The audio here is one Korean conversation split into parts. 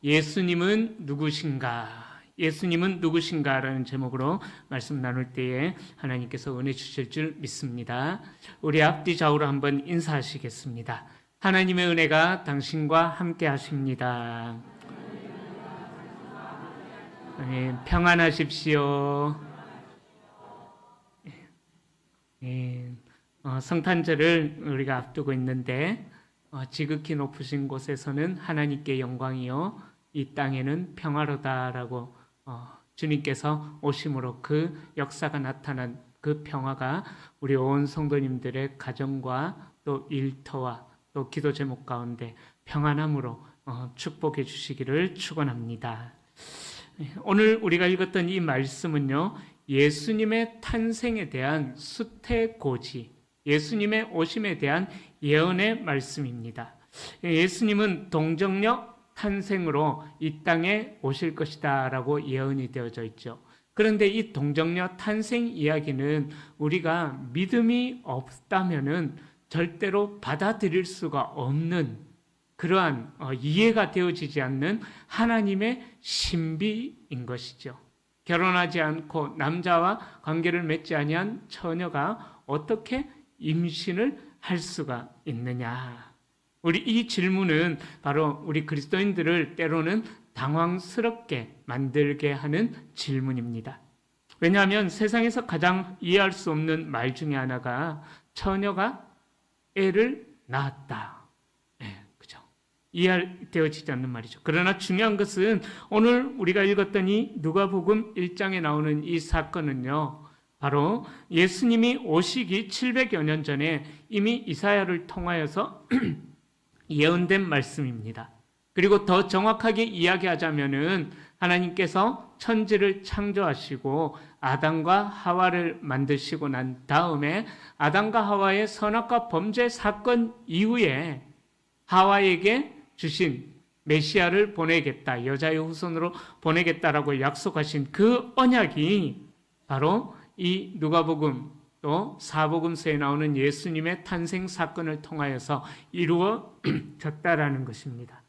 예수님은 누구신가? 예수님은 누구신가라는 제목으로 말씀 나눌 때에 하나님께서 은혜 주실 줄 믿습니다. 우리 앞뒤 좌우로 한번 인사하시겠습니다. 하나님의 은혜가 당신과 함께 하십니다. 네, 평안하십시오. 네, 성탄절을 우리가 앞두고 있는데 지극히 높으신 곳에서는 하나님께 영광이요 이 땅에는 평화로다라고 주님께서 오심으로 그 역사가 나타난 그 평화가 우리 온 성도님들의 가정과 또 일터와 또 기도 제목 가운데 평안함으로 축복해 주시기를 축원합니다. 오늘 우리가 읽었던 이 말씀은요, 예수님의 탄생에 대한 수태고지, 예수님의 오심에 대한 예언의 말씀입니다. 예수님은 동정녀 탄생으로 이 땅에 오실 것이다 라고 예언이 되어져 있죠. 그런데 이 동정녀 탄생 이야기는 우리가 믿음이 없다면은 절대로 받아들일 수가 없는 그러한 이해가 되어지지 않는 하나님의 신비인 것이죠. 결혼하지 않고 남자와 관계를 맺지 아니한 처녀가 어떻게 임신을 할 수가 있느냐? 우리 이 질문은 바로 우리 그리스도인들을 때로는 당황스럽게 만들게 하는 질문입니다. 왜냐하면 세상에서 가장 이해할 수 없는 말 중에 하나가 처녀가 애를 낳았다. 네, 그죠? 이해되어지지 않는 말이죠. 그러나 중요한 것은 오늘 우리가 읽었던 이 누가복음 1장에 나오는 이 사건은요, 바로 예수님이 오시기 700여 년 전에 이미 이사야를 통하여서 예언된 말씀입니다. 그리고 더 정확하게 이야기하자면은 하나님께서 천지를 창조하시고 아담과 하와를 만드시고 난 다음에 아담과 하와의 선악과 범죄 사건 이후에 하와에게 주신 메시아를 보내겠다, 여자의 후손으로 보내겠다라고 약속하신 그 언약이 바로 이 누가복음 또 사복음서에 나오는 예수님의 탄생 사건을 통하여서 이루어졌다라는 것입니다.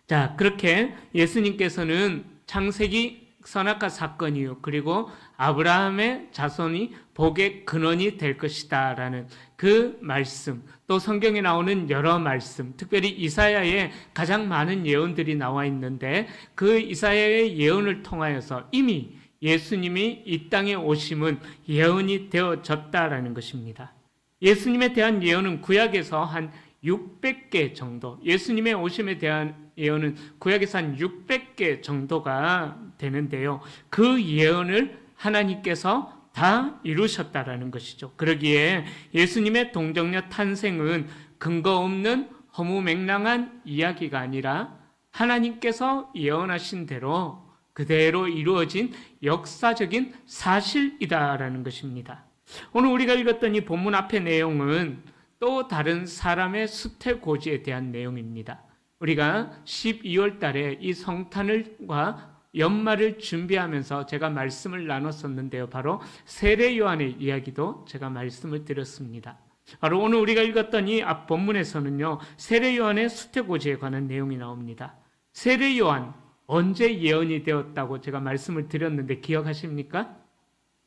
자, 그렇게 예수님께서는 창세기 선악과 사건이요, 그리고 아브라함의 자손이 복의 근원이 될 것이다 라는 그 말씀, 또 성경에 나오는 여러 말씀, 특별히 이사야에 가장 많은 예언들이 나와 있는데 그 이사야의 예언을 통하여서 이미 예수님이 이 땅에 오심은 예언이 되어졌다라는 것입니다. 예수님에 대한 예언은 구약에서 한 600개 정도, 예수님의 오심에 대한 예언은 구약에서 한 600개 정도가 되는데요. 그 예언을 하나님께서 다 이루셨다라는 것이죠. 그러기에 예수님의 동정녀 탄생은 근거 없는 허무맹랑한 이야기가 아니라 하나님께서 예언하신 대로 그대로 이루어진 역사적인 사실이다라는 것입니다. 오늘 우리가 읽었던 이 본문 앞의 내용은 또 다른 사람의 수태고지에 대한 내용입니다. 우리가 12월 달에 이 성탄을과 연말을 준비하면서 제가 말씀을 나눴었는데요. 바로 세례 요한의 이야기도 제가 말씀을 드렸습니다. 바로 오늘 우리가 읽었던 이 앞 본문에서는요, 세례 요한의 수태고지에 관한 내용이 나옵니다. 세례 요한 언제 예언이 되었다고 제가 말씀을 드렸는데 기억하십니까?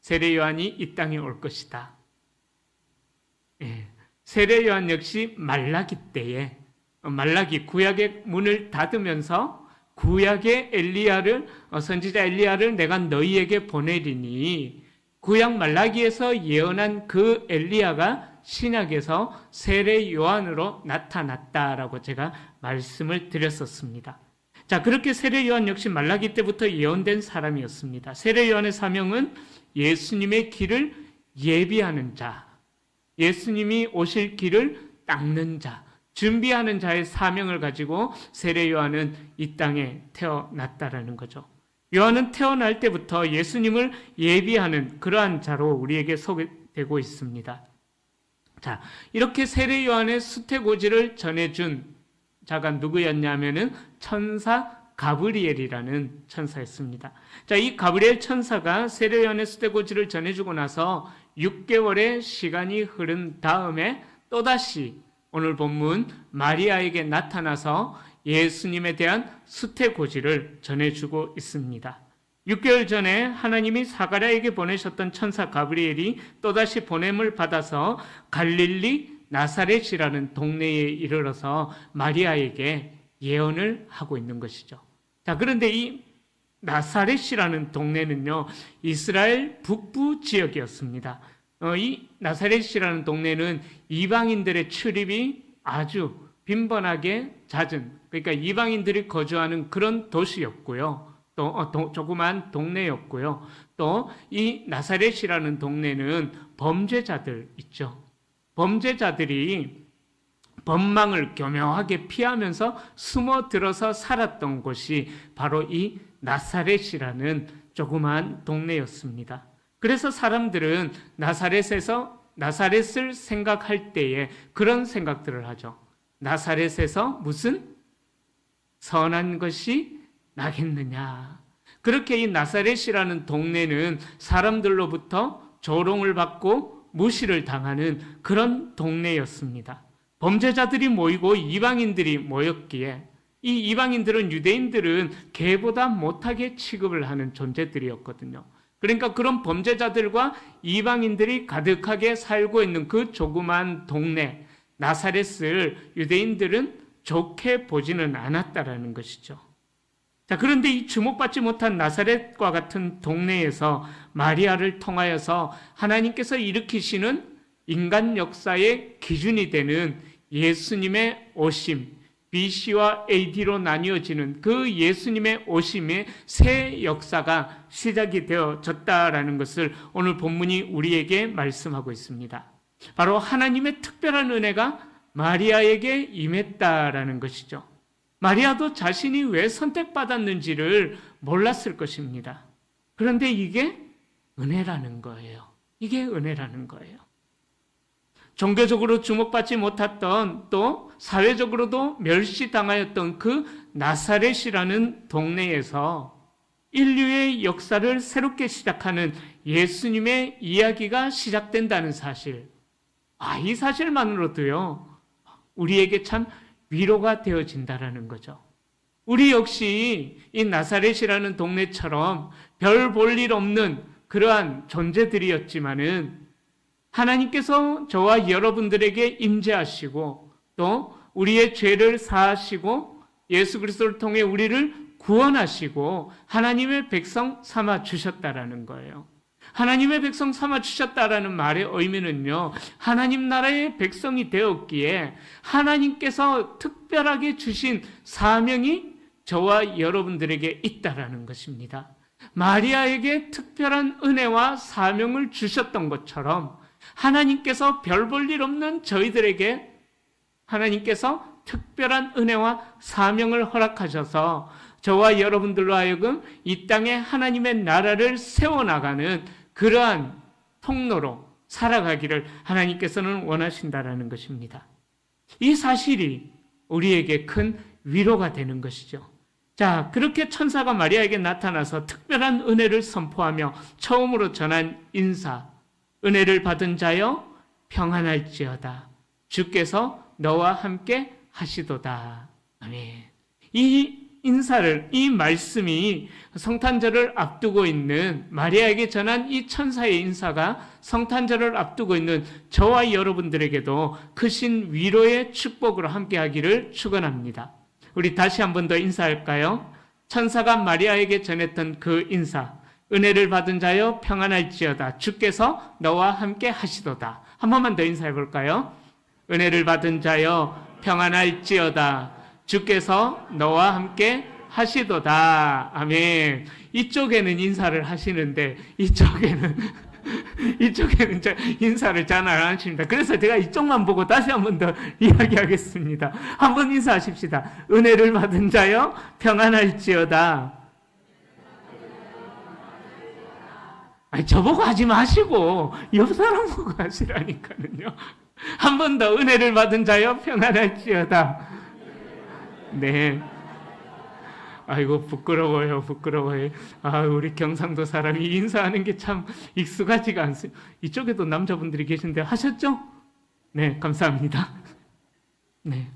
세례 요한이 이 땅에 올 것이다. 예. 세례 요한 역시 말라기 때에 말라기 구약의 문을 닫으면서 구약의 엘리야를 선지자 엘리야를 내가 너희에게 보내리니 구약 말라기에서 예언한 그 엘리야가 신약에서 세례 요한으로 나타났다라고 제가 말씀을 드렸었습니다. 자, 그렇게 세례 요한 역시 말라기 때부터 예언된 사람이었습니다. 세례 요한의 사명은 예수님의 길을 예비하는 자, 예수님이 오실 길을 닦는 자, 준비하는 자의 사명을 가지고 세례 요한은 이 땅에 태어났다라는 거죠. 요한은 태어날 때부터 예수님을 예비하는 그러한 자로 우리에게 소개되고 있습니다. 자, 이렇게 세례 요한의 수태고지를 전해준 자가 누구였냐면은 천사 가브리엘이라는 천사였습니다. 자, 이 가브리엘 천사가 세례 요한의 수태고지를 전해주고 나서 6개월의 시간이 흐른 다음에 또다시 오늘 본문 마리아에게 나타나서 예수님에 대한 수태고지를 전해주고 있습니다. 6개월 전에 하나님이 사가랴에게 보내셨던 천사 가브리엘이 또다시 보냄을 받아서 갈릴리 나사렛이라는 동네에 이르러서 마리아에게 예언을 하고 있는 것이죠. 자, 그런데 이 나사렛이라는 동네는요, 이스라엘 북부 지역이었습니다. 이 나사렛이라는 동네는 이방인들의 출입이 아주 빈번하게 잦은, 그러니까 이방인들이 거주하는 그런 도시였고요. 또 조그만 동네였고요. 또 이 나사렛이라는 동네는 범죄자들 있죠. 범죄자들이 법망을 교묘하게 피하면서 숨어들어서 살았던 곳이 바로 이 나사렛이라는 조그만 동네였습니다. 그래서 사람들은 나사렛을 생각할 때에 그런 생각들을 하죠. 나사렛에서 무슨 선한 것이 나겠느냐. 그렇게 이 나사렛이라는 동네는 사람들로부터 조롱을 받고 무시를 당하는 그런 동네였습니다. 범죄자들이 모이고 이방인들이 모였기에 이 이방인들은 유대인들은 개보다 못하게 취급을 하는 존재들이었거든요. 그러니까 그런 범죄자들과 이방인들이 가득하게 살고 있는 그 조그만 동네 나사렛을 유대인들은 좋게 보지는 않았다라는 것이죠. 자, 그런데 이 주목받지 못한 나사렛과 같은 동네에서 마리아를 통하여서 하나님께서 일으키시는 인간 역사의 기준이 되는 예수님의 오심, BC와 AD로 나뉘어지는 그 예수님의 오심의 새 역사가 시작이 되어졌다라는 것을 오늘 본문이 우리에게 말씀하고 있습니다. 바로 하나님의 특별한 은혜가 마리아에게 임했다라는 것이죠. 마리아도 자신이 왜 선택받았는지를 몰랐을 것입니다. 그런데 이게 은혜라는 거예요. 이게 은혜라는 거예요. 종교적으로 주목받지 못했던 또 사회적으로도 멸시당하였던 그 나사렛이라는 동네에서 인류의 역사를 새롭게 시작하는 예수님의 이야기가 시작된다는 사실. 이 사실만으로도요, 우리에게 참 위로가 되어진다라는 거죠. 우리 역시 이 나사렛이라는 동네처럼 별 볼 일 없는 그러한 존재들이었지만은 하나님께서 저와 여러분들에게 임재하시고 또 우리의 죄를 사하시고 예수 그리스도를 통해 우리를 구원하시고 하나님의 백성 삼아 주셨다라는 거예요. 하나님의 백성 삼아 주셨다라는 말의 의미는요, 하나님 나라의 백성이 되었기에 하나님께서 특별하게 주신 사명이 저와 여러분들에게 있다라는 것입니다. 마리아에게 특별한 은혜와 사명을 주셨던 것처럼 하나님께서 별 볼 일 없는 저희들에게 하나님께서 특별한 은혜와 사명을 허락하셔서 저와 여러분들로 하여금 이 땅에 하나님의 나라를 세워나가는 그러한 통로로 살아가기를 하나님께서는 원하신다라는 것입니다. 이 사실이 우리에게 큰 위로가 되는 것이죠. 자, 그렇게 천사가 마리아에게 나타나서 특별한 은혜를 선포하며 처음으로 전한 인사, 은혜를 받은 자여 평안할지어다. 주께서 너와 함께 하시도다. 아멘. 이 인사를, 이 말씀이 성탄절을 앞두고 있는 마리아에게 전한 이 천사의 인사가 성탄절을 앞두고 있는 저와 여러분들에게도 크신 위로의 축복으로 함께하기를 축원합니다. 우리 다시 한 번 더 인사할까요? 천사가 마리아에게 전했던 그 인사, 은혜를 받은 자여 평안할지어다. 주께서 너와 함께 하시도다. 한 번만 더 인사해 볼까요? 은혜를 받은 자여 평안할지어다. 주께서 너와 함께 하시도다. 아멘. 이쪽에는 인사를 하시는데 이쪽에는 인사를 잘 안 하십니다. 그래서 제가 이쪽만 보고 다시 한 번 더 이야기하겠습니다. 한번 인사하십시다. 은혜를 받은 자여 평안할지어다. 저보고 하지 마시고 옆 사람 보고 하시라니까요. 한 번 더 은혜를 받은 자여 평안할지어다. 네. 아이고 부끄러워요, 부끄러워요. 아, 우리 경상도 사람이 인사하는 게 참 익숙하지가 않습니다. 이쪽에도 남자분들이 계신데 하셨죠? 네, 감사합니다. 네.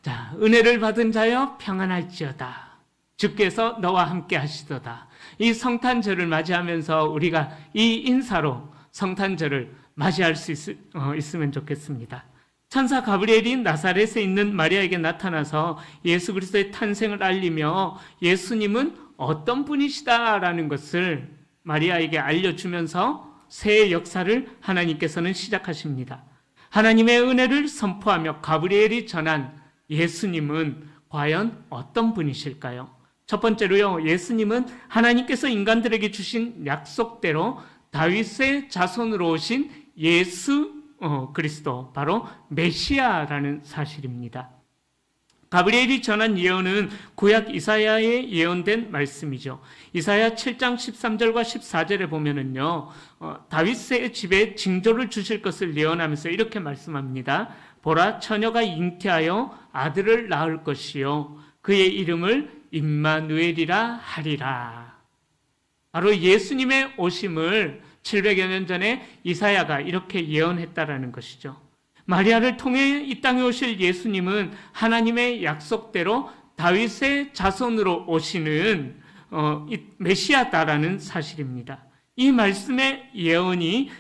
자, 은혜를 받은 자여 평안할지어다. 주께서 너와 함께 하시도다. 이 성탄절을 맞이하면서 우리가 이 인사로 성탄절을 맞이할 수 있으면 좋겠습니다. 천사 가브리엘이 나사렛에 있는 마리아에게 나타나서 예수 그리스도의 탄생을 알리며 예수님은 어떤 분이시다라는 것을 마리아에게 알려주면서 새 역사를 하나님께서는 시작하십니다. 하나님의 은혜를 선포하며 가브리엘이 전한 예수님은 과연 어떤 분이실까요? 첫 번째로요, 예수님은 하나님께서 인간들에게 주신 약속대로 다윗의 자손으로 오신 예수 그리스도, 바로 메시아라는 사실입니다. 가브리엘이 전한 예언은 구약 이사야에 예언된 말씀이죠. 이사야 7장 13절과 14절에 보면은요, 다윗의 집에 징조를 주실 것을 예언하면서 이렇게 말씀합니다. 보라, 처녀가 잉태하여 아들을 낳을 것이요 그의 이름을 임마누엘이라 하리라. 바로 예수님의 오심을 700여 년 전에 이사야가 이렇게 예언했다라는 것이죠. 마리아를 통해 이 땅에 오실 예수님은 하나님의 약속대로 다윗의 자손으로 오시는 메시아다라는 사실입니다. 이 말씀의 예언이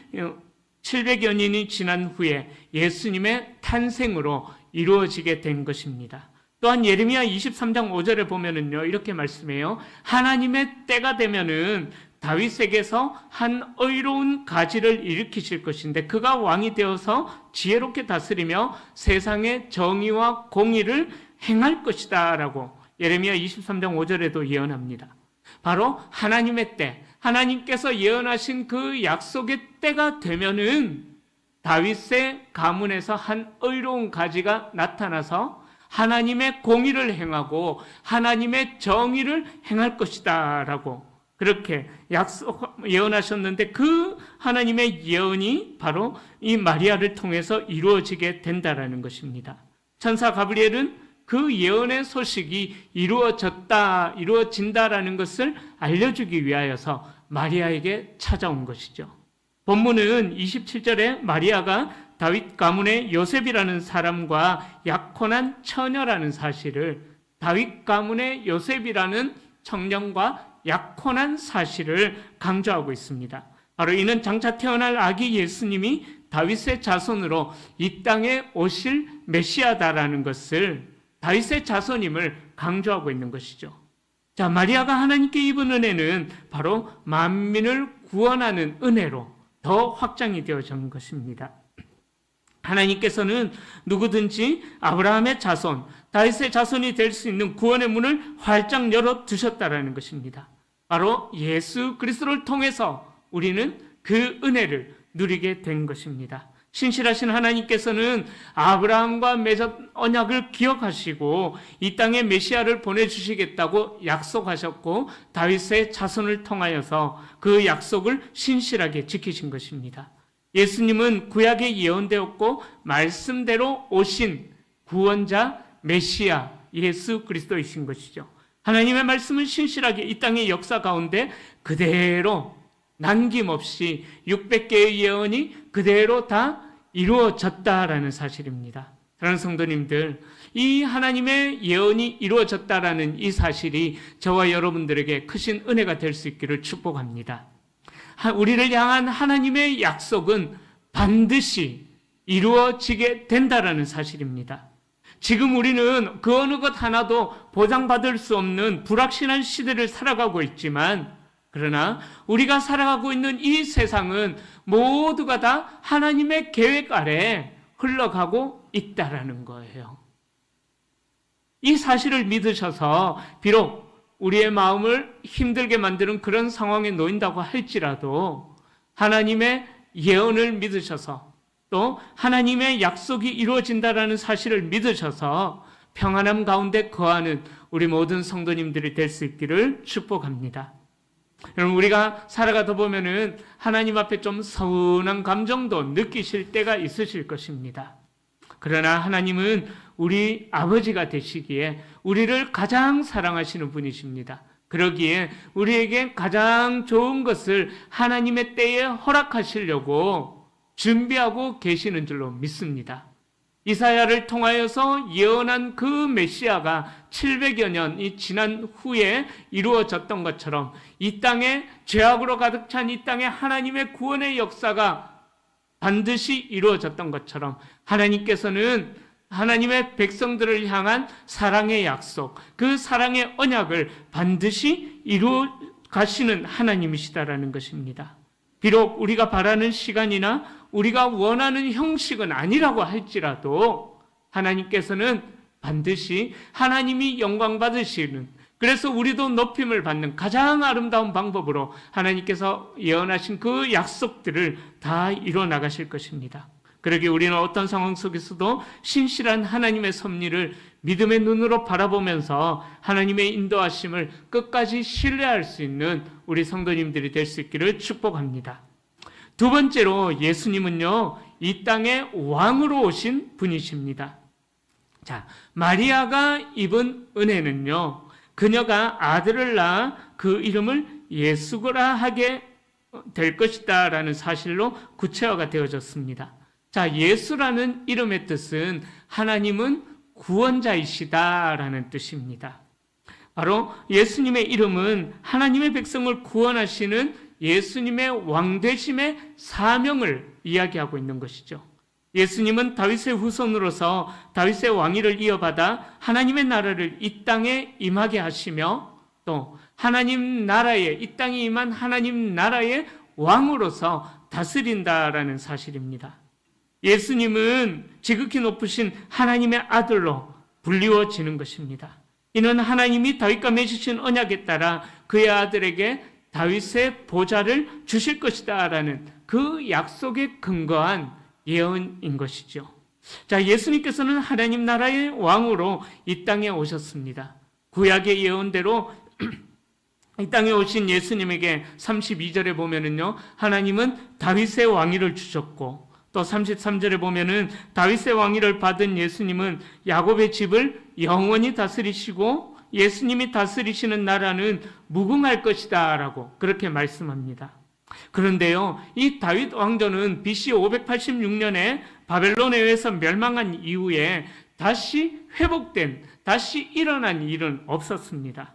700여 년이 지난 후에 예수님의 탄생으로 이루어지게 된 것입니다. 또한 예레미야 23장 5절에 보면은요, 이렇게 말씀해요. 하나님의 때가 되면은 다윗에게서 한 의로운 가지를 일으키실 것인데 그가 왕이 되어서 지혜롭게 다스리며 세상의 정의와 공의를 행할 것이다 라고 예레미야 23장 5절에도 예언합니다. 바로 하나님의 때, 하나님께서 예언하신 그 약속의 때가 되면은 다윗의 가문에서 한 의로운 가지가 나타나서 하나님의 공의를 행하고 하나님의 정의를 행할 것이다 라고 그렇게 예언하셨는데 그 하나님의 예언이 바로 이 마리아를 통해서 이루어지게 된다라는 것입니다. 천사 가브리엘은 그 예언의 소식이 이루어진다라는 것을 알려주기 위하여서 마리아에게 찾아온 것이죠. 본문은 27절에 마리아가 다윗 가문의 요셉이라는 사람과 약혼한 처녀라는 사실을, 다윗 가문의 요셉이라는 청년과 약혼한 사실을 강조하고 있습니다. 바로 이는 장차 태어날 아기 예수님이 다윗의 자손으로 이 땅에 오실 메시아다라는 것을, 다윗의 자손임을 강조하고 있는 것이죠. 자, 마리아가 하나님께 입은 은혜는 바로 만민을 구원하는 은혜로 더 확장이 되어진 것입니다. 하나님께서는 누구든지 아브라함의 자손, 다윗의 자손이 될 수 있는 구원의 문을 활짝 열어 두셨다라는 것입니다. 바로 예수 그리스도를 통해서 우리는 그 은혜를 누리게 된 것입니다. 신실하신 하나님께서는 아브라함과 맺은 언약을 기억하시고 이 땅에 메시아를 보내주시겠다고 약속하셨고 다윗의 자손을 통하여서 그 약속을 신실하게 지키신 것입니다. 예수님은 구약에 예언되었고 말씀대로 오신 구원자 메시아 예수 그리스도이신 것이죠. 하나님의 말씀은 신실하게 이 땅의 역사 가운데 그대로 남김없이 600개의 예언이 그대로 다 이루어졌다라는 사실입니다. 사랑하는 성도님들, 이 하나님의 예언이 이루어졌다라는 이 사실이 저와 여러분들에게 크신 은혜가 될 수 있기를 축복합니다. 우리를 향한 하나님의 약속은 반드시 이루어지게 된다라는 사실입니다. 지금 우리는 그 어느 것 하나도 보장받을 수 없는 불확실한 시대를 살아가고 있지만, 그러나 우리가 살아가고 있는 이 세상은 모두가 다 하나님의 계획 아래 흘러가고 있다라는 거예요. 이 사실을 믿으셔서 비록 우리의 마음을 힘들게 만드는 그런 상황에 놓인다고 할지라도 하나님의 예언을 믿으셔서 또 하나님의 약속이 이루어진다라는 사실을 믿으셔서 평안함 가운데 거하는 우리 모든 성도님들이 될 수 있기를 축복합니다. 여러분, 우리가 살아가다 보면은 하나님 앞에 좀 서운한 감정도 느끼실 때가 있으실 것입니다. 그러나 하나님은 우리 아버지가 되시기에 우리를 가장 사랑하시는 분이십니다. 그러기에 우리에게 가장 좋은 것을 하나님의 때에 허락하시려고 준비하고 계시는 줄로 믿습니다. 이사야를 통하여서 예언한 그 메시아가 700여 년이 지난 후에 이루어졌던 것처럼 이 땅에 죄악으로 가득 찬 이 땅에 하나님의 구원의 역사가 반드시 이루어졌던 것처럼 하나님께서는 하나님의 백성들을 향한 사랑의 약속, 그 사랑의 언약을 반드시 이루어 가시는 하나님이시다라는 것입니다. 비록 우리가 바라는 시간이나 우리가 원하는 형식은 아니라고 할지라도 하나님께서는 반드시 하나님이 영광 받으시는, 그래서 우리도 높임을 받는 가장 아름다운 방법으로 하나님께서 예언하신 그 약속들을 다 이루어 나가실 것입니다. 그러기에 우리는 어떤 상황 속에서도 신실한 하나님의 섭리를 믿음의 눈으로 바라보면서 하나님의 인도하심을 끝까지 신뢰할 수 있는 우리 성도님들이 될 수 있기를 축복합니다. 두 번째로 예수님은요, 이 땅에 왕으로 오신 분이십니다. 자, 마리아가 입은 은혜는요, 그녀가 아들을 낳아 그 이름을 예수라 하게 될 것이다 라는 사실로 구체화가 되어졌습니다. 자, 예수라는 이름의 뜻은 하나님은 구원자이시다 라는 뜻입니다. 바로 예수님의 이름은 하나님의 백성을 구원하시는 예수님의 왕되심의 사명을 이야기하고 있는 것이죠. 예수님은 다윗의 후손으로서 다윗의 왕위를 이어받아 하나님의 나라를 이 땅에 임하게 하시며 또 하나님 나라에, 이 땅에 임한 하나님 나라의 왕으로서 다스린다라는 사실입니다. 예수님은 지극히 높으신 하나님의 아들로 불리워지는 것입니다. 이는 하나님이 다윗과 맺으신 언약에 따라 그의 아들에게 다윗의 보좌를 주실 것이다 라는 그 약속에 근거한 예언인 것이죠. 자, 예수님께서는 하나님 나라의 왕으로 이 땅에 오셨습니다. 구약의 예언대로 이 땅에 오신 예수님에게 32절에 보면은요, 하나님은 다윗의 왕위를 주셨고, 또 33절에 보면은 다윗의 왕위를 받은 예수님은 야곱의 집을 영원히 다스리시고 예수님이 다스리시는 나라는 무궁할 것이다 라고 그렇게 말씀합니다. 그런데요, 이 다윗 왕조는 BC 586년에 바벨론에 의해서 멸망한 이후에 다시 회복된, 다시 일어난 일은 없었습니다.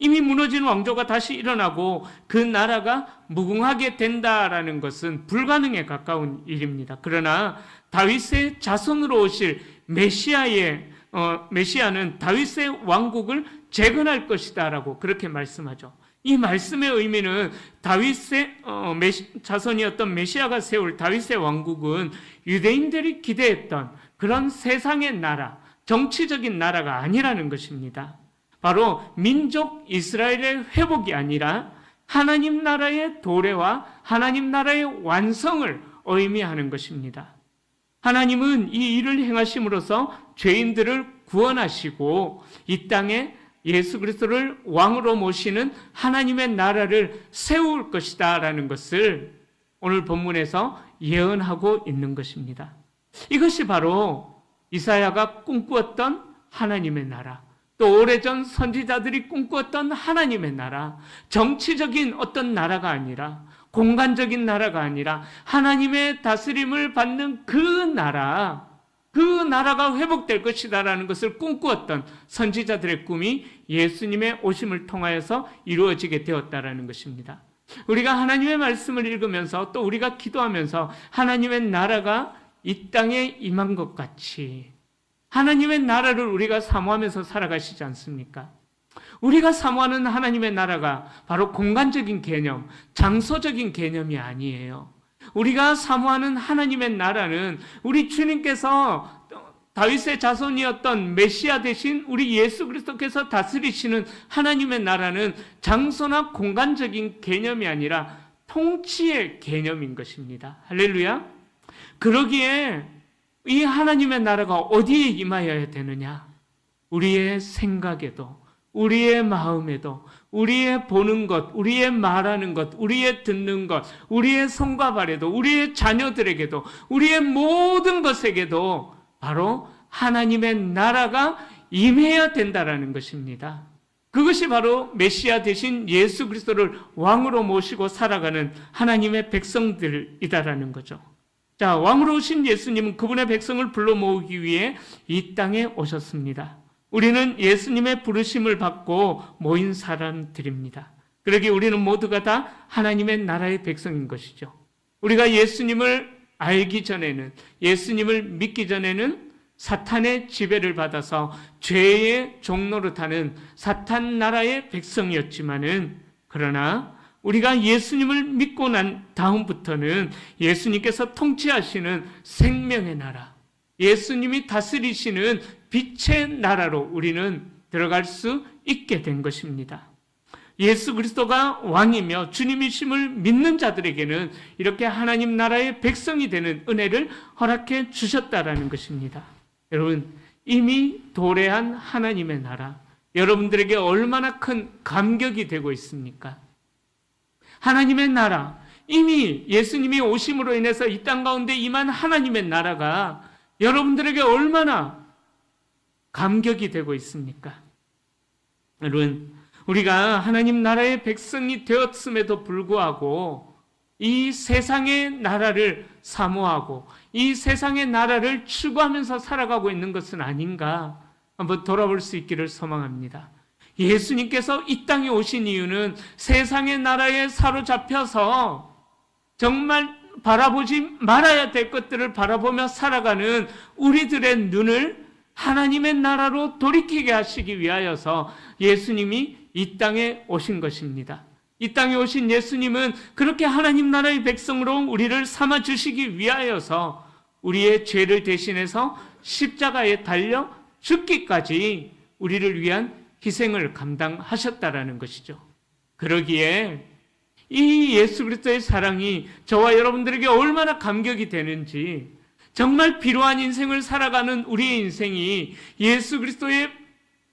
이미 무너진 왕조가 다시 일어나고 그 나라가 무궁하게 된다라는 것은 불가능에 가까운 일입니다. 그러나 다윗의 자손으로 오실 메시아는 다윗의 왕국을 재건할 것이다라고 그렇게 말씀하죠. 이 말씀의 의미는 다윗의 자손이었던 메시아가 세울 다윗의 왕국은 유대인들이 기대했던 그런 세상의 나라, 정치적인 나라가 아니라는 것입니다. 바로 민족 이스라엘의 회복이 아니라 하나님 나라의 도래와 하나님 나라의 완성을 의미하는 것입니다. 하나님은 이 일을 행하심으로써 죄인들을 구원하시고 이 땅에 예수 그리스도를 왕으로 모시는 하나님의 나라를 세울 것이다 라는 것을 오늘 본문에서 예언하고 있는 것입니다. 이것이 바로 이사야가 꿈꾸었던 하나님의 나라, 또 오래전 선지자들이 꿈꾸었던 하나님의 나라, 정치적인 어떤 나라가 아니라, 공간적인 나라가 아니라 하나님의 다스림을 받는 그 나라가 회복될 것이다라는 것을 꿈꾸었던 선지자들의 꿈이 예수님의 오심을 통하여서 이루어지게 되었다라는 것입니다. 우리가 하나님의 말씀을 읽으면서 또 우리가 기도하면서 하나님의 나라가 이 땅에 임한 것 같이 하나님의 나라를 우리가 사모하면서 살아가시지 않습니까? 우리가 사모하는 하나님의 나라가 바로 공간적인 개념, 장소적인 개념이 아니에요. 우리가 사모하는 하나님의 나라는 우리 주님께서 다윗의 자손이었던 메시아 대신 우리 예수 그리스도께서 다스리시는 하나님의 나라는 장소나 공간적인 개념이 아니라 통치의 개념인 것입니다. 할렐루야. 그러기에 이 하나님의 나라가 어디에 임하여야 되느냐? 우리의 생각에도, 우리의 마음에도, 우리의 보는 것, 우리의 말하는 것, 우리의 듣는 것, 우리의 손과 발에도, 우리의 자녀들에게도, 우리의 모든 것에게도 바로 하나님의 나라가 임해야 된다라는 것입니다. 그것이 바로 메시아 되신 예수 그리스도를 왕으로 모시고 살아가는 하나님의 백성들이다라는 거죠. 자, 왕으로 오신 예수님은 그분의 백성을 불러 모으기 위해 이 땅에 오셨습니다. 우리는 예수님의 부르심을 받고 모인 사람들입니다. 그러기에 우리는 모두가 다 하나님의 나라의 백성인 것이죠. 우리가 예수님을 알기 전에는, 예수님을 믿기 전에는 사탄의 지배를 받아서 죄의 종로로 타는 사탄 나라의 백성이었지만은, 그러나 우리가 예수님을 믿고 난 다음부터는 예수님께서 통치하시는 생명의 나라, 예수님이 다스리시는 빛의 나라로 우리는 들어갈 수 있게 된 것입니다. 예수 그리스도가 왕이며 주님이심을 믿는 자들에게는 이렇게 하나님 나라의 백성이 되는 은혜를 허락해 주셨다라는 것입니다. 여러분, 이미 도래한 하나님의 나라, 여러분들에게 얼마나 큰 감격이 되고 있습니까? 하나님의 나라, 이미 예수님이 오심으로 인해서 이 땅 가운데 임한 하나님의 나라가 여러분들에게 얼마나 감격이 되고 있습니까? 여러분, 우리가 하나님 나라의 백성이 되었음에도 불구하고 이 세상의 나라를 사모하고 이 세상의 나라를 추구하면서 살아가고 있는 것은 아닌가 한번 돌아볼 수 있기를 소망합니다. 예수님께서 이 땅에 오신 이유는 세상의 나라에 사로잡혀서 정말 바라보지 말아야 될 것들을 바라보며 살아가는 우리들의 눈을 하나님의 나라로 돌이키게 하시기 위하여서 예수님이 이 땅에 오신 것입니다. 이 땅에 오신 예수님은 그렇게 하나님 나라의 백성으로 우리를 삼아 주시기 위하여서 우리의 죄를 대신해서 십자가에 달려 죽기까지 우리를 위한 희생을 감당하셨다라는 것이죠. 그러기에 이 예수 그리스도의 사랑이 저와 여러분들에게 얼마나 감격이 되는지, 정말 필요한 인생을 살아가는 우리의 인생이 예수 그리스도의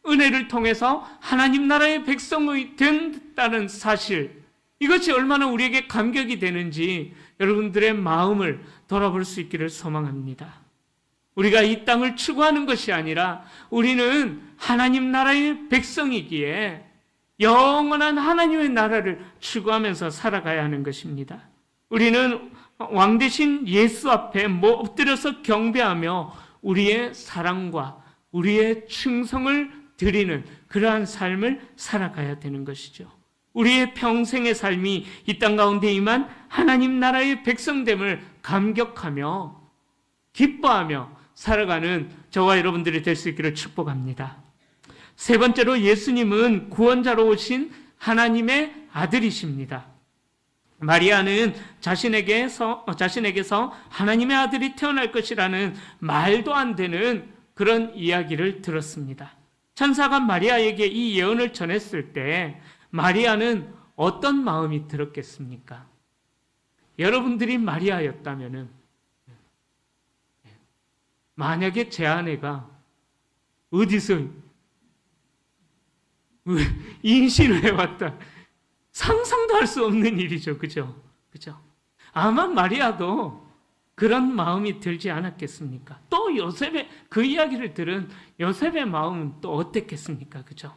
은혜를 통해서 하나님 나라의 백성이 된다는 사실, 이것이 얼마나 우리에게 감격이 되는지 여러분들의 마음을 돌아볼 수 있기를 소망합니다. 우리가 이 땅을 추구하는 것이 아니라 우리는 하나님 나라의 백성이기에 영원한 하나님의 나라를 추구하면서 살아가야 하는 것입니다. 우리는 왕 대신 예수 앞에 엎드려서 경배하며 우리의 사랑과 우리의 충성을 드리는 그러한 삶을 살아가야 되는 것이죠. 우리의 평생의 삶이 이 땅 가운데 임한 하나님 나라의 백성됨을 감격하며 기뻐하며 살아가는 저와 여러분들이 될 수 있기를 축복합니다. 세 번째로, 예수님은 구원자로 오신 하나님의 아들이십니다. 마리아는 자신에게서 하나님의 아들이 태어날 것이라는 말도 안 되는 그런 이야기를 들었습니다. 천사가 마리아에게 이 예언을 전했을 때 마리아는 어떤 마음이 들었겠습니까? 여러분들이 마리아였다면은, 만약에 제 아내가 어디서 임신을 해왔다, 상상도 할 수 없는 일이죠. 그죠? 아마 마리아도 그런 마음이 들지 않았겠습니까? 또 요셉의 그 이야기를 들은 요셉의 마음은 또 어땠겠습니까? 그죠?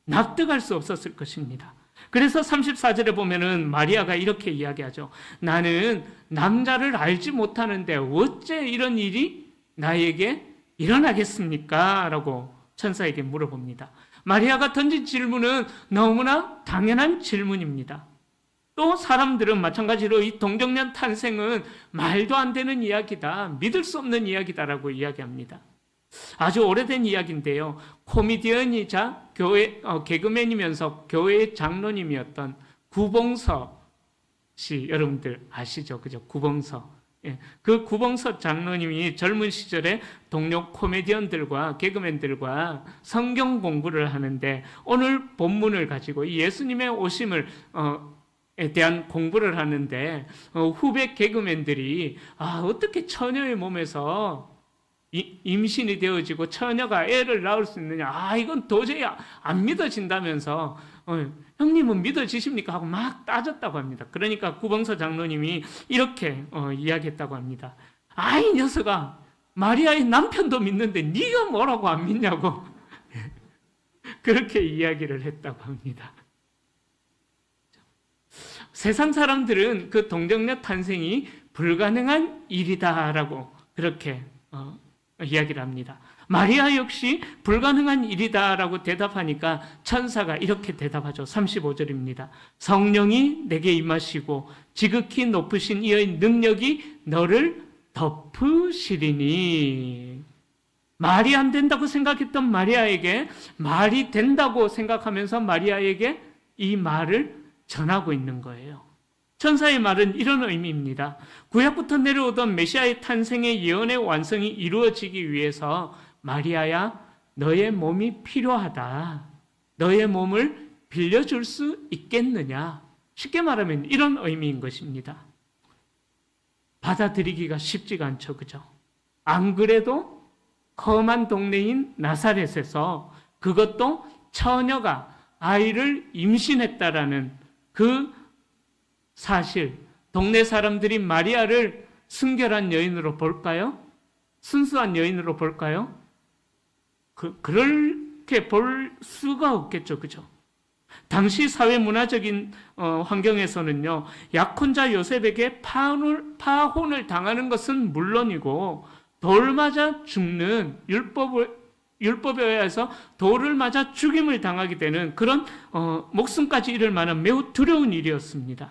납득할 수 없었을 것입니다. 그래서 34절에 보면은 마리아가 이렇게 이야기하죠. 나는 남자를 알지 못하는데 어째 이런 일이 나에게 일어나겠습니까? 라고 천사에게 물어봅니다. 마리아가 던진 질문은 너무나 당연한 질문입니다. 또 사람들은 마찬가지로 이 동정녀 탄생은 말도 안 되는 이야기다, 믿을 수 없는 이야기다라고 이야기합니다. 아주 오래된 이야기인데요. 코미디언이자 개그맨이면서 교회의 장로님이었던 구봉서 씨, 여러분들 아시죠? 그죠? 구봉서. 예, 그 구봉서 장로님이 젊은 시절에 동료 코미디언들과 개그맨들과 성경 공부를 하는데 오늘 본문을 가지고 예수님의 오심을 에 대한 공부를 하는데 후배 개그맨들이 어떻게 처녀의 몸에서 임신이 되어지고 처녀가 애를 낳을 수 있느냐, 이건 도저히 안 믿어진다면서 형님은 믿어지십니까? 하고 막 따졌다고 합니다. 그러니까 구봉서 장로님이 이렇게 이야기했다고 합니다. 이 녀석아, 마리아의 남편도 믿는데 네가 뭐라고 안 믿냐고 그렇게 이야기를 했다고 합니다. 세상 사람들은 그 동정녀 탄생이 불가능한 일이다라고 그렇게 이야기를 합니다. 마리아 역시 불가능한 일이다라고 대답하니까 천사가 이렇게 대답하죠. 35절입니다. 성령이 내게 임하시고 지극히 높으신 이의 능력이 너를 덮으시리니. 말이 안 된다고 생각했던 마리아에게 말이 된다고 생각하면서 마리아에게 이 말을 전하고 있는 거예요. 천사의 말은 이런 의미입니다. 구약부터 내려오던 메시아의 탄생의 예언의 완성이 이루어지기 위해서 마리아야, 너의 몸이 필요하다. 너의 몸을 빌려줄 수 있겠느냐? 쉽게 말하면 이런 의미인 것입니다. 받아들이기가 쉽지가 않죠. 그죠? 안 그래도 험한 동네인 나사렛에서 그것도 처녀가 아이를 임신했다라는 그 사실, 동네 사람들이 마리아를 순결한 여인으로 볼까요? 순수한 여인으로 볼까요? 그렇게 볼 수가 없겠죠. 그죠? 당시 사회 문화적인 환경에서는요, 약혼자 요셉에게 파혼을 당하는 것은 물론이고, 돌 맞아 죽는 율법에 의해서 돌을 맞아 죽임을 당하게 되는 그런 목숨까지 잃을 만한 매우 두려운 일이었습니다.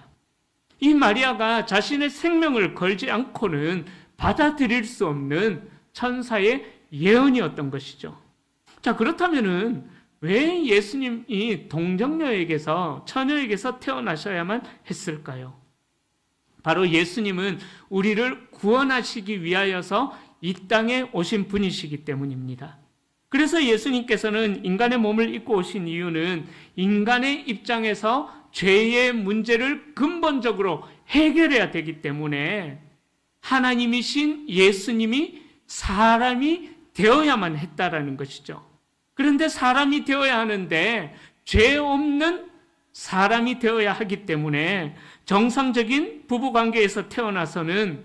이 마리아가 자신의 생명을 걸지 않고는 받아들일 수 없는 천사의 예언이었던 것이죠. 자, 그렇다면은 왜 예수님이 동정녀에게서, 처녀에게서 태어나셔야만 했을까요? 바로 예수님은 우리를 구원하시기 위하여서 이 땅에 오신 분이시기 때문입니다. 그래서 예수님께서는 인간의 몸을 입고 오신 이유는 인간의 입장에서 죄의 문제를 근본적으로 해결해야 되기 때문에 하나님이신 예수님이 사람이 되어야만 했다라는 것이죠. 그런데 사람이 되어야 하는데 죄 없는 사람이 되어야 하기 때문에 정상적인 부부관계에서 태어나서는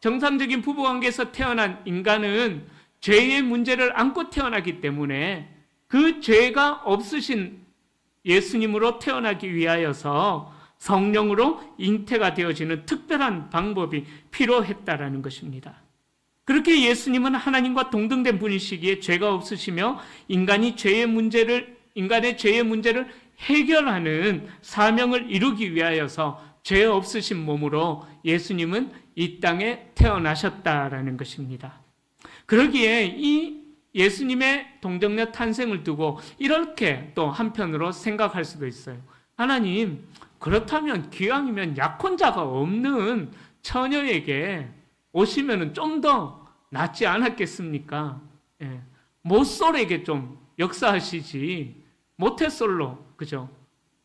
정상적인 부부관계에서 태어난 인간은 죄의 문제를 안고 태어나기 때문에 그 죄가 없으신 예수님으로 태어나기 위하여서 성령으로 잉태가 되어지는 특별한 방법이 필요했다라는 것입니다. 그렇게 예수님은 하나님과 동등된 분이시기에 죄가 없으시며 인간의 죄의 문제를 해결하는 사명을 이루기 위하여서 죄 없으신 몸으로 예수님은 이 땅에 태어나셨다라는 것입니다. 그러기에 이 예수님의 동정녀 탄생을 두고 이렇게 또 한편으로 생각할 수도 있어요. 하나님, 그렇다면 기왕이면 약혼자가 없는 처녀에게 오시면 좀 더 낫지 않았겠습니까? 모쏠에게 좀 역사하시지, 모태솔로, 그죠?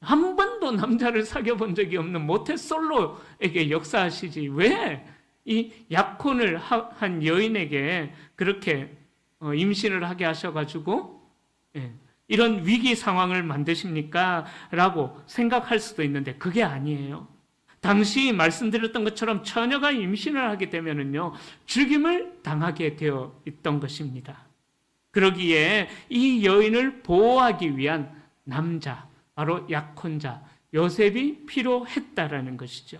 한 번도 남자를 사귀어 본 적이 없는 모태솔로에게 역사하시지, 왜 이 약혼을 한 여인에게 그렇게 임신을 하게 하셔가지고 이런 위기 상황을 만드십니까? 라고 생각할 수도 있는데 그게 아니에요. 당시 말씀드렸던 것처럼 처녀가 임신을 하게 되면은요, 죽임을 당하게 되어 있던 것입니다. 그러기에 이 여인을 보호하기 위한 남자, 바로 약혼자 요셉이 필요했다라는 것이죠.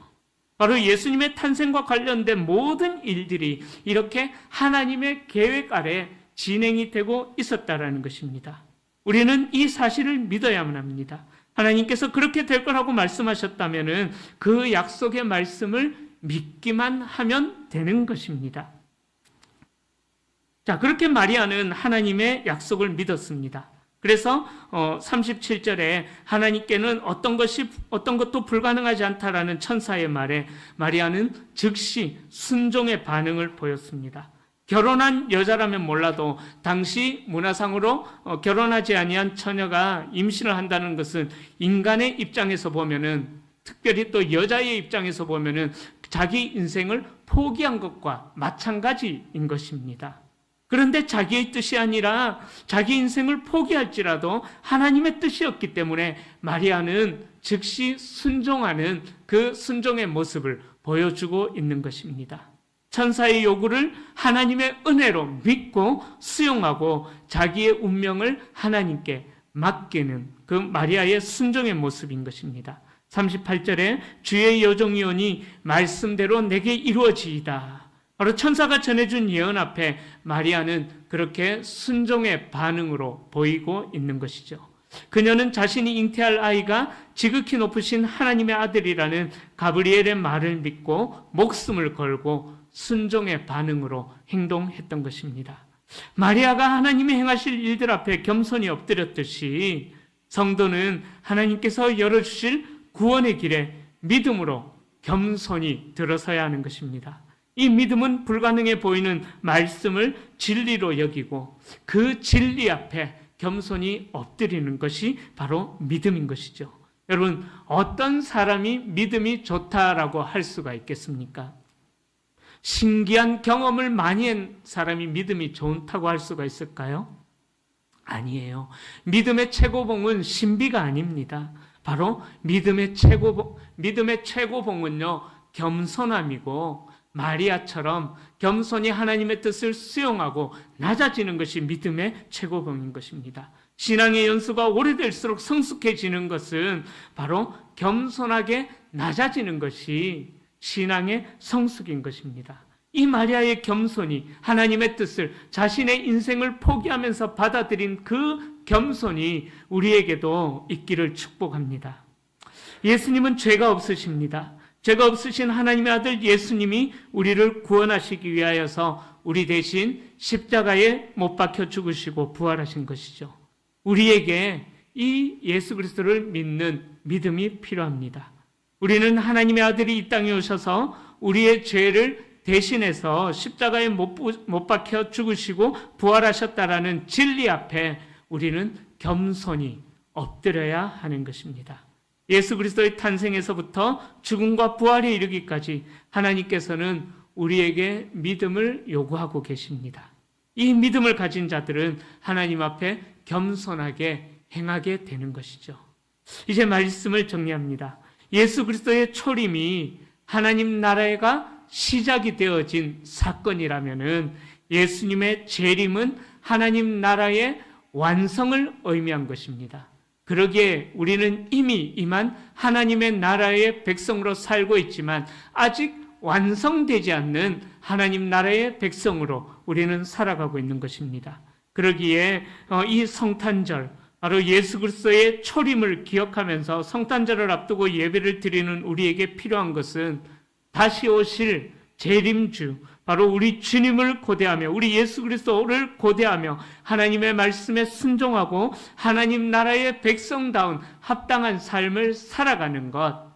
바로 예수님의 탄생과 관련된 모든 일들이 이렇게 하나님의 계획 아래 진행이 되고 있었다라는 것입니다. 우리는 이 사실을 믿어야만 합니다. 하나님께서 그렇게 될 거라고 말씀하셨다면 그 약속의 말씀을 믿기만 하면 되는 것입니다. 자, 그렇게 마리아는 하나님의 약속을 믿었습니다. 그래서 37절에 하나님께는 어떤 것도 불가능하지 않다라는 천사의 말에 마리아는 즉시 순종의 반응을 보였습니다. 결혼한 여자라면 몰라도 당시 문화상으로 결혼하지 아니한 처녀가 임신을 한다는 것은 인간의 입장에서 보면은, 특별히 또 여자의 입장에서 보면은 자기 인생을 포기한 것과 마찬가지인 것입니다. 그런데 자기의 뜻이 아니라 자기 인생을 포기할지라도 하나님의 뜻이었기 때문에 마리아는 즉시 순종하는 그 순종의 모습을 보여주고 있는 것입니다. 천사의 요구를 하나님의 은혜로 믿고 수용하고 자기의 운명을 하나님께 맡기는 그 마리아의 순종의 모습인 것입니다. 38절에 주의 여종이 오니 말씀대로 내게 이루어지이다. 바로 천사가 전해준 예언 앞에 마리아는 그렇게 순종의 반응으로 보이고 있는 것이죠. 그녀는 자신이 잉태할 아이가 지극히 높으신 하나님의 아들이라는 가브리엘의 말을 믿고 목숨을 걸고 순종의 반응으로 행동했던 것입니다. 마리아가 하나님이 행하실 일들 앞에 겸손히 엎드렸듯이 성도는 하나님께서 열어주실 구원의 길에 믿음으로 겸손히 들어서야 하는 것입니다. 이 믿음은 불가능해 보이는 말씀을 진리로 여기고 그 진리 앞에 겸손히 엎드리는 것이 바로 믿음인 것이죠. 여러분, 어떤 사람이 믿음이 좋다라고 할 수가 있겠습니까? 신기한 경험을 많이 한 사람이 믿음이 좋다고 할 수가 있을까요? 아니에요. 믿음의 최고봉은 신비가 아닙니다. 바로 믿음의 최고봉은요, 겸손함이고 마리아처럼 겸손히 하나님의 뜻을 수용하고 낮아지는 것이 믿음의 최고봉인 것입니다. 신앙의 연수가 오래될수록 성숙해지는 것은 바로 겸손하게 낮아지는 것이 신앙의 성숙인 것입니다. 이 마리아의 겸손이 하나님의 뜻을 자신의 인생을 포기하면서 받아들인 그 겸손이 우리에게도 있기를 축복합니다. 예수님은 죄가 없으십니다. 죄가 없으신 하나님의 아들 예수님이 우리를 구원하시기 위하여서 우리 대신 십자가에 못 박혀 죽으시고 부활하신 것이죠. 우리에게 이 예수 그리스도를 믿는 믿음이 필요합니다. 우리는 하나님의 아들이 이 땅에 오셔서 우리의 죄를 대신해서 십자가에 못 박혀 죽으시고 부활하셨다라는 진리 앞에 우리는 겸손히 엎드려야 하는 것입니다. 예수 그리스도의 탄생에서부터 죽음과 부활에 이르기까지 하나님께서는 우리에게 믿음을 요구하고 계십니다. 이 믿음을 가진 자들은 하나님 앞에 겸손하게 행하게 되는 것이죠. 이제 말씀을 정리합니다. 예수 그리스도의 초림이 하나님 나라가 시작이 되어진 사건이라면은 예수님의 재림은 하나님 나라의 완성을 의미한 것입니다. 그러기에 우리는 이미 임한 하나님의 나라의 백성으로 살고 있지만 아직 완성되지 않는 하나님 나라의 백성으로 우리는 살아가고 있는 것입니다. 그러기에 이 성탄절, 바로 예수 그리스도의 초림을 기억하면서 성탄절을 앞두고 예배를 드리는 우리에게 필요한 것은 다시 오실 재림주, 바로 우리 주님을 고대하며 우리 예수 그리스도를 고대하며 하나님의 말씀에 순종하고 하나님 나라의 백성다운 합당한 삶을 살아가는 것,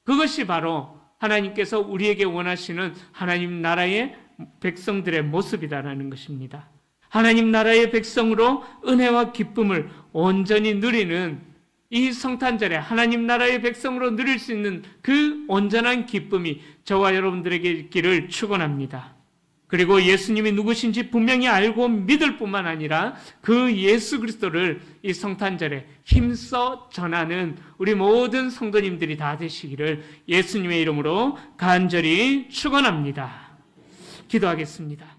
그것이 바로 하나님께서 우리에게 원하시는 하나님 나라의 백성들의 모습이다라는 것입니다. 하나님 나라의 백성으로 은혜와 기쁨을 온전히 누리는 이 성탄절에 하나님 나라의 백성으로 누릴 수 있는 그 온전한 기쁨이 저와 여러분들에게 있기를 축원합니다. 그리고 예수님이 누구신지 분명히 알고 믿을 뿐만 아니라 그 예수 그리스도를 이 성탄절에 힘써 전하는 우리 모든 성도님들이 다 되시기를 예수님의 이름으로 간절히 축원합니다. 기도하겠습니다.